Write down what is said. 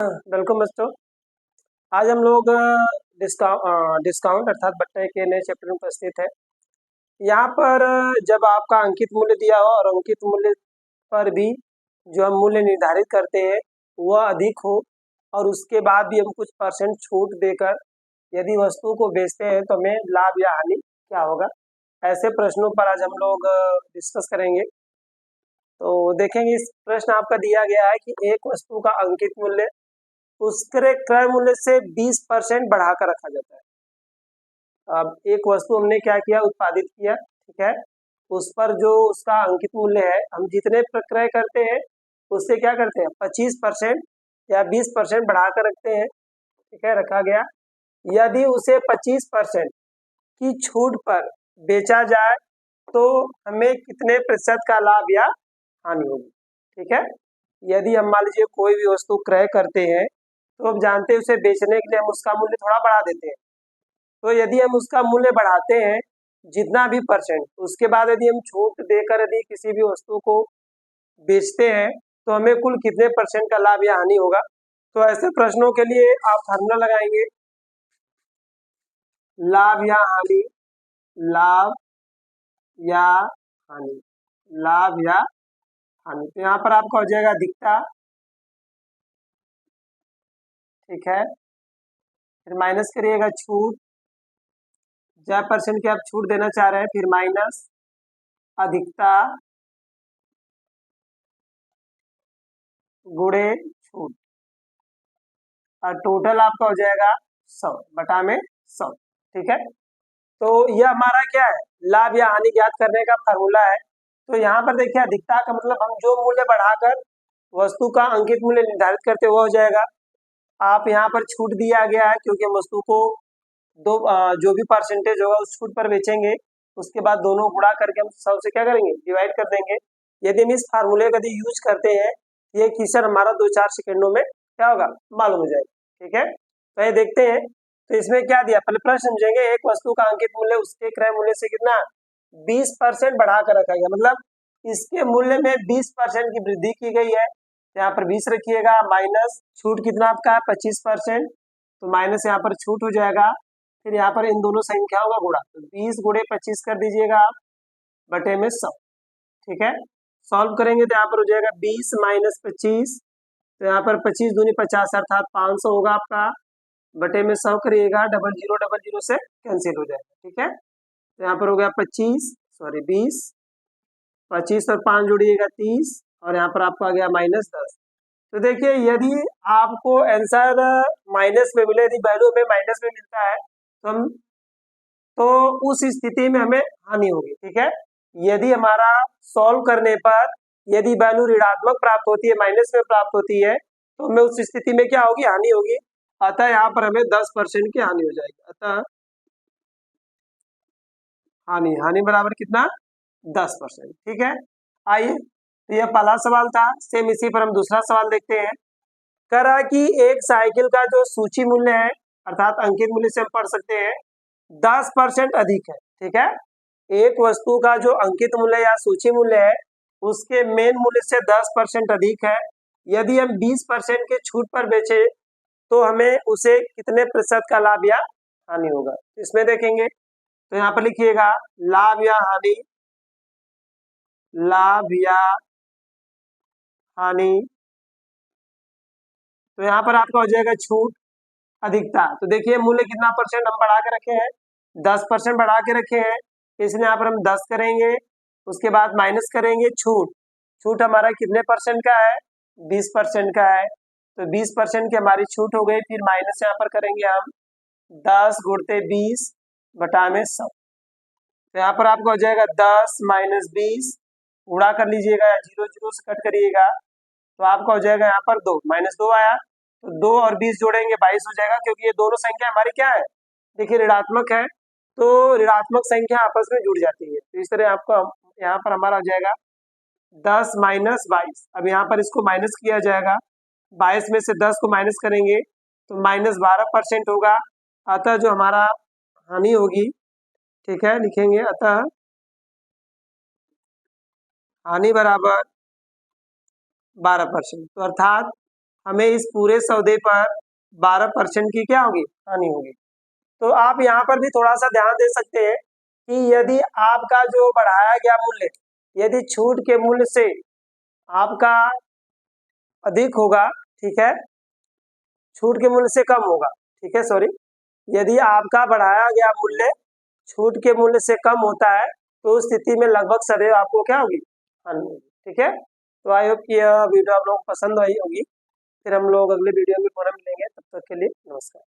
Welcome बच्चों। आज हम लोग डिस्काउंट अर्थात बट्टे के नए चैप्टर में उपस्थित है। यहाँ पर जब आपका अंकित मूल्य दिया हो और अंकित मूल्य पर भी जो हम मूल्य निर्धारित करते हैं वह अधिक हो और उसके बाद भी हम कुछ परसेंट छूट देकर यदि वस्तु को बेचते हैं तो हमें लाभ या हानि क्या होगा, ऐसे प्रश्नों पर आज हम लोग डिस्कस करेंगे। तो देखेंगे, इस प्रश्न आपका दिया गया है कि एक वस्तु का अंकित मूल्य उसके क्रय मूल्य से 20% बढ़ाकर रखा जाता है। अब एक वस्तु हमने क्या किया, उत्पादित किया, ठीक है। उस पर जो उसका अंकित मूल्य है, हम जितने पर क्रय करते हैं उससे क्या करते हैं, 25% या 20% बढ़ाकर रखते हैं, ठीक है, रखा गया। यदि उसे 25% की छूट पर बेचा जाए तो हमें कितने प्रतिशत का लाभ या हानि होगी, ठीक है। यदि हम मान लीजिए कोई भी वस्तु क्रय करते हैं तो अब जानते हैं उसे बेचने के लिए हम उसका मूल्य थोड़ा बढ़ा देते हैं। तो यदि हम उसका मूल्य बढ़ाते हैं जितना भी परसेंट, उसके बाद यदि हम छूट देकर यदि किसी भी वस्तु को बेचते हैं तो हमें कुल कितने परसेंट का लाभ या हानि होगा। तो ऐसे प्रश्नों के लिए आप फार्मूला लगाएंगे, लाभ या हानि, लाभ या हानि, लाभ या हानि। तो यहाँ पर आपका हो जाएगा अधिकता, ठीक है, फिर माइनस करिएगा छूट, जय परसेंट की आप छूट देना चाह रहे हैं, फिर माइनस अधिकता गुणे छूट और टोटल आपका हो जाएगा 100 बटा में 100, ठीक है। तो यह हमारा क्या है, लाभ या हानि ज्ञात करने का फार्मूला है। तो यहाँ पर देखिए, अधिकता का मतलब हम जो मूल्य बढ़ाकर वस्तु का अंकित मूल्य निर्धारित करते वो हो जाएगा। आप यहाँ पर छूट दिया गया है क्योंकि हम वस्तु को जो भी परसेंटेज होगा उस छूट पर बेचेंगे, उसके बाद दोनों गुणा करके हम 100 से क्या करेंगे, डिवाइड कर देंगे। यदि हम इस फार्मूले का यदि यूज करते हैं ये किसर हमारा 2-4 सेकंडों में क्या होगा, मालूम हो जाएगा, ठीक है। तो ये देखते हैं, तो इसमें क्या दिया, पहले प्रश्न समझेंगे। एक वस्तु का अंकित मूल्य उसके क्रय मूल्य से कितना 20% बढ़ा कर रखा गया, मतलब इसके मूल्य में 20% की वृद्धि की गई है। यहाँ पर 20 रखिएगा, माइनस छूट कितना आपका 25%, तो माइनस यहाँ पर छूट हो जाएगा। फिर यहाँ पर इन दोनों संख्याओं का गुणा, तो 20 गुणे 25 कर दीजिएगा आप बटे में 100, ठीक है। सॉल्व करेंगे तो यहाँ पर हो जाएगा 20 माइनस 25, तो यहाँ पर 25 दूनी 50 अर्थात 500 होगा आपका, बटे में 100 करिएगा, 00 से कैंसिल हो जाएगा, ठीक है। तो यहाँ पर हो गया 20 25 और 5 जोड़िएगा 30 और यहाँ पर आपको आ गया -10। तो देखिए, यदि आपको आंसर माइनस में मिले, यदि वैल्यू हमें माइनस में मिलता है तो हम उस स्थिति में हमें हानि होगी, ठीक है। यदि हमारा सॉल्व करने पर यदि वैल्यू ऋणात्मक प्राप्त होती है, माइनस में प्राप्त होती है, तो हमें उस स्थिति में क्या होगी, हानि होगी। अतः यहाँ पर हमें 10% की हानि हो जाएगी। अतः हानि बराबर कितना, 10%, ठीक है। आइए, तो यह पहला सवाल था। सेम इसी पर हम दूसरा सवाल देखते हैं। कह रहा है कि एक साइकिल का जो सूची मूल्य है अर्थात अंकित मूल्य से हम पढ़ सकते हैं 10% अधिक है, ठीक है। एक वस्तु का जो अंकित मूल्य या सूची मूल्य है उसके मेन मूल्य से 10% अधिक है। यदि हम 20% के छूट पर बेचे तो हमें उसे कितने प्रतिशत का लाभ या हानि होगा। इसमें देखेंगे, तो यहाँ पर लिखिएगा लाभ या हानि, लाभ या हानि। तो यहाँ पर आपका हो जाएगा छूट अधिकता। तो देखिए मूल्य कितना परसेंट हम बढ़ा के रखे हैं, 10% बढ़ा के रखे हैं, इसलिए यहाँ पर हम 10 करेंगे, उसके बाद माइनस करेंगे छूट। छूट हमारा कितने परसेंट का है, 20% का है, तो 20% की हमारी छूट हो गई। फिर माइनस यहाँ पर करेंगे हम 10 गुणते 20 बटा में 100। तो यहाँ पर आपका हो जाएगा 10 माइनस 20, गुणा कर लीजिएगा या 0 से कट करिएगा, तो आपका हो जाएगा यहाँ पर 2 -2 आया, तो 2 और 20 जोड़ेंगे 22 हो जाएगा, क्योंकि ये दोनों संख्या हमारी क्या है, देखिए ऋणात्मक है, तो ऋणात्मक संख्या आपस में जुड़ जाती है। तो इस तरह आपको यहाँ पर हमारा हो जाएगा 10 माइनस 22। अब यहाँ पर इसको माइनस किया जाएगा, 22 में से 10 को माइनस करेंगे तो -12% होगा। अतः जो हमारा हानि होगी, ठीक है, लिखेंगे अतः हानि बराबर 12%। तो अर्थात हमें इस पूरे सौदे पर 12% की क्या होगी, हानि होगी। तो आप यहाँ पर भी थोड़ा सा ध्यान दे सकते हैं कि यदि आपका जो बढ़ाया गया मूल्य यदि छूट के मूल्य से आपका अधिक होगा, ठीक है, छूट के मूल्य से कम होगा, ठीक है, सॉरी, यदि आपका बढ़ाया गया मूल्य छूट के मूल्य से कम होता है तो उस स्थिति में लगभग सदैव आपको क्या होगी, हानि होगी, ठीक है। तो आई होप कि यह वीडियो आप लोगों को पसंद आई होगी। फिर हम लोग अगले वीडियो में पुनः मिलेंगे, तब तक के लिए नमस्कार।